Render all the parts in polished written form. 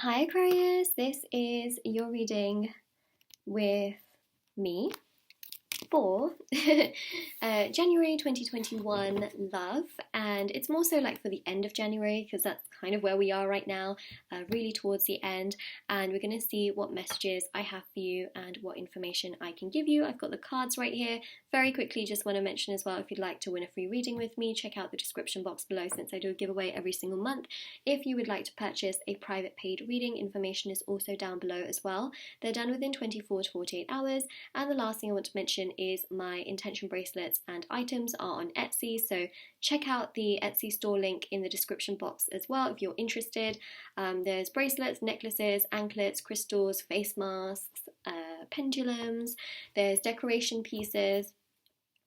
Hi Aquarius, this is your reading with me for January 2021 love, and it's more so like for the end of January because that's kind of where we are right now, really towards the end, and we're going to see what messages I have for you and what information I can give you. I've got the cards right here. Very quickly, just want to mention as well, if you'd like to win a free reading with me, check out the description box below since I do a giveaway every single month. If you would like to purchase a private paid reading, information is also down below as well. They're done within 24 to 48 hours. And the last thing I want to mention is my intention bracelets and items are on Etsy, so check out the Etsy store link in the description box as well if you're interested. There's bracelets, necklaces, anklets, crystals, face masks, pendulums, there's decoration pieces,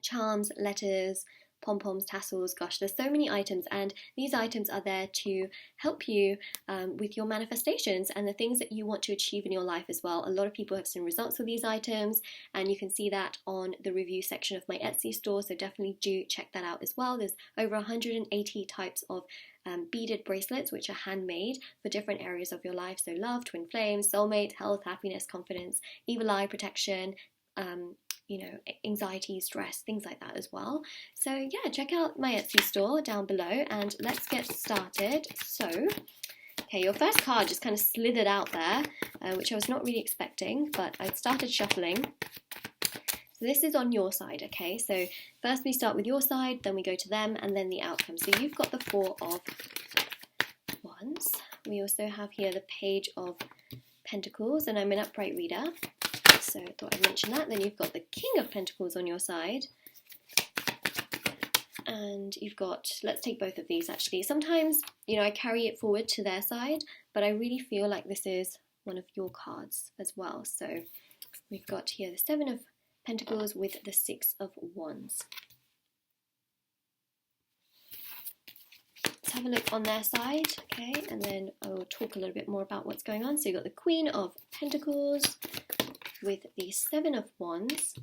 charms, letters, pom-poms, tassels. Gosh, there's so many items, and these items are there to help you with your manifestations and the things that you want to achieve in your life as well. A lot of people have seen results with these items, and you can see that on the review section of my Etsy store, so definitely do check that out as well. There's over 180 types of beaded bracelets which are handmade for different areas of your life, so love, twin flames, soulmate, health, happiness, confidence, evil eye protection, anxiety, stress, things like that as well. So yeah, check out my Etsy store down below and let's get started. So, okay, your first card just kind of slithered out there, which I was not really expecting, but I started shuffling. So this is on your side, okay? So first we start with your side, then we go to them, and then the outcome. So you've got the Four of Wands. We also have here the Page of Pentacles, and I'm an upright reader, so I thought I'd mention that. Then you've got the King of Pentacles on your side, and you've got, let's take both of these actually. Sometimes, I carry it forward to their side, but I really feel like this is one of your cards as well. So we've got here the Seven of Pentacles with the Six of Wands. Let's have a look on their side, okay, and then I will talk a little bit more about what's going on. So you've got the Queen of Pentacles with the Seven of Wands.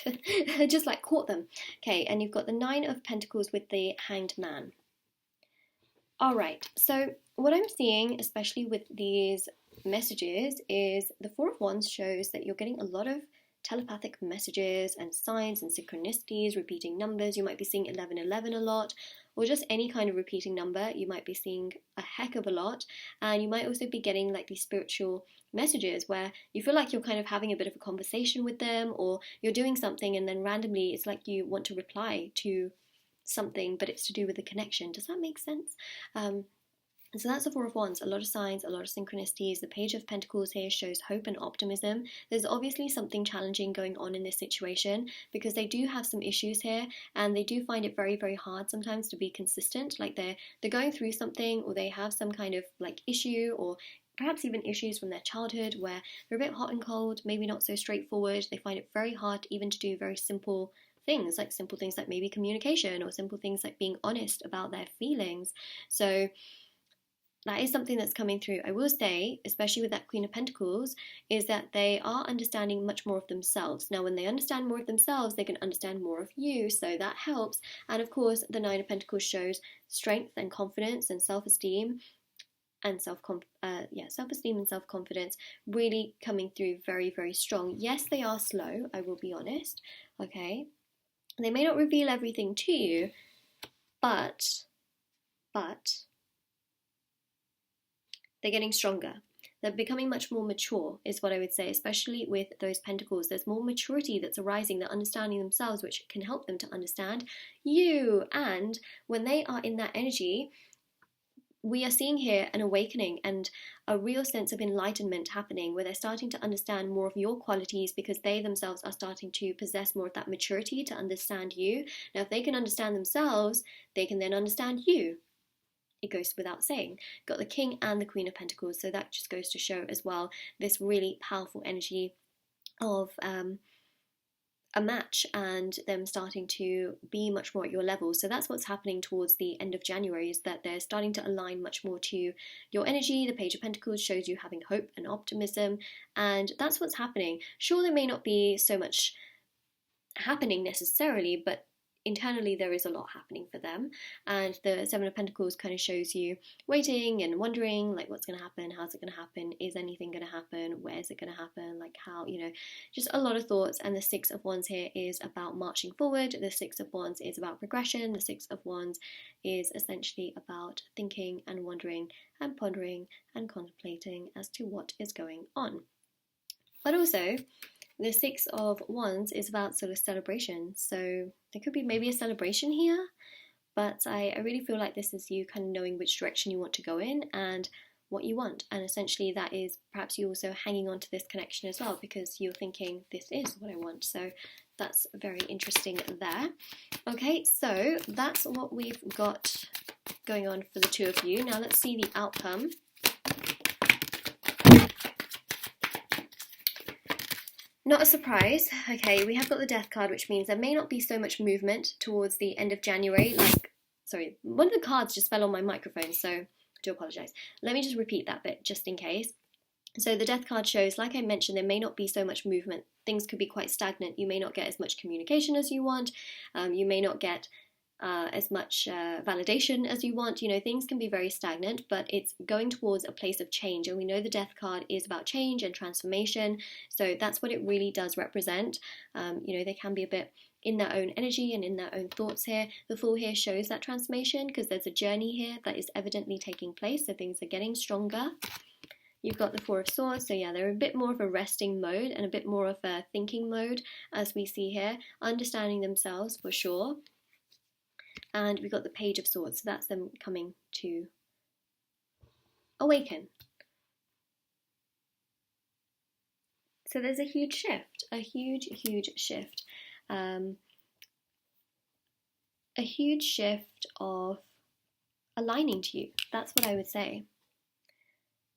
I just like caught them. Okay, and you've got the Nine of Pentacles with the Hanged Man. Alright, so what I'm seeing, especially with these messages, is the Four of Wands shows that you're getting a lot of telepathic messages and signs and synchronicities, repeating numbers. You might be seeing 1111 a lot, or just any kind of repeating number. You might be seeing a heck of a lot, and you might also be getting like these spiritual messages where you feel like you're kind of having a bit of a conversation with them, or you're doing something and then randomly it's like you want to reply to something, but it's to do with the connection. Does that make sense? So that's the Four of Wands, a lot of signs, a lot of synchronicities. The Page of Pentacles here shows hope and optimism. There's obviously something challenging going on in this situation because they do have some issues here, and they do find it very, very hard sometimes to be consistent. Like they're going through something, or they have some kind of like issue, or perhaps even issues from their childhood where they're a bit hot and cold, maybe not so straightforward. They find it very hard even to do very simple things like maybe communication, or simple things like being honest about their feelings. So that is something that's coming through. I will say, especially with that Queen of Pentacles, is that they are understanding much more of themselves. Now, when they understand more of themselves, they can understand more of you, so that helps. And of course, the Nine of Pentacles shows strength and confidence and self-esteem and self-esteem and self-confidence really coming through very, very strong. Yes, they are slow, I will be honest, okay? They may not reveal everything to you, but they're getting stronger. They're becoming much more mature, is what I would say, especially with those pentacles. There's more maturity that's arising. They're understanding themselves, which can help them to understand you. And when they are in that energy, we are seeing here an awakening and a real sense of enlightenment happening, where they're starting to understand more of your qualities because they themselves are starting to possess more of that maturity to understand you. Now, if they can understand themselves, they can then understand you. It goes without saying. Got the King and the Queen of Pentacles, so that just goes to show as well this really powerful energy of a match and them starting to be much more at your level. So that's what's happening towards the end of January, is that they're starting to align much more to your energy. The Page of Pentacles shows you having hope and optimism, and that's what's happening. Sure, there may not be so much happening necessarily, but internally there is a lot happening for them. And the Seven of Pentacles kind of shows you waiting and wondering, like, what's going to happen, how's it going to happen, is anything going to happen, where is it going to happen, like how, you know, just a lot of thoughts. And the Six of Wands here is about marching forward. The Six of Wands is about progression. The Six of Wands is essentially about thinking and wondering and pondering and contemplating as to what is going on. But also, the Six of Wands is about sort of celebration. So there could be maybe a celebration here, but I really feel like this is you kind of knowing which direction you want to go in and what you want. And essentially that is perhaps you also hanging on to this connection as well, because you're thinking, this is what I want. So that's very interesting there. Okay, so that's what we've got going on for the two of you. Now let's see the outcome. Not a surprise. Okay, we have got the Death card, which means there may not be so much movement towards the end of January. Like, sorry, one of the cards just fell on my microphone, so I do apologise. Let me just repeat that bit just in case. So the Death card shows, like I mentioned, there may not be so much movement. Things could be quite stagnant. You may not get as much communication as you want. You may not get as much validation as you want. You know, things can be very stagnant, but it's going towards a place of change. And we know the Death card is about change and transformation. So that's what it really does represent. You know, they can be a bit in their own energy and in their own thoughts here. The Fool here shows that transformation because there's a journey here that is evidently taking place. So things are getting stronger. You've got the Four of Swords, so yeah, they're a bit more of a resting mode and a bit more of a thinking mode, as we see here, understanding themselves for sure. And we've got the Page of Swords, so that's them coming to awaken. So there's a huge shift, a huge shift. A huge shift of aligning to you. That's what I would say.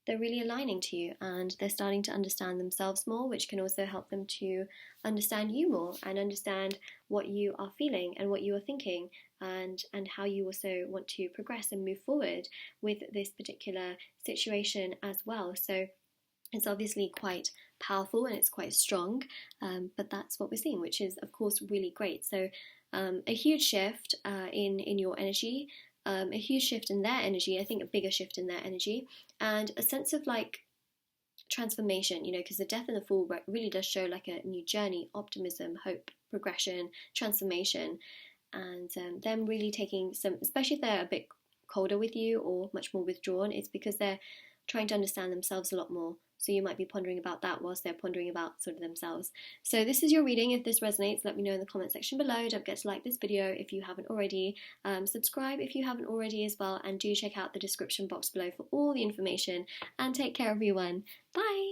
They're really aligning to you and they're starting to understand themselves more, which can also help them to understand you more and understand what you are feeling and what you are thinking and how you also want to progress and move forward with this particular situation as well. So it's obviously quite powerful and it's quite strong, but that's what we're seeing, which is of course really great. So a huge shift in your energy. A huge shift in their energy, I think a bigger shift in their energy, and a sense of like transformation, you know, because the Death and the Fool really does show like a new journey, optimism, hope, progression, transformation, and them really taking some, especially if they're a bit colder with you or much more withdrawn, it's because they're trying to understand themselves a lot more. So you might be pondering about that whilst they're pondering about sort of themselves. So this is your reading. If this resonates, let me know in the comment section below. Don't forget to like this video if you haven't already. Subscribe if you haven't already as well. And do check out the description box below for all the information. And take care everyone. Bye!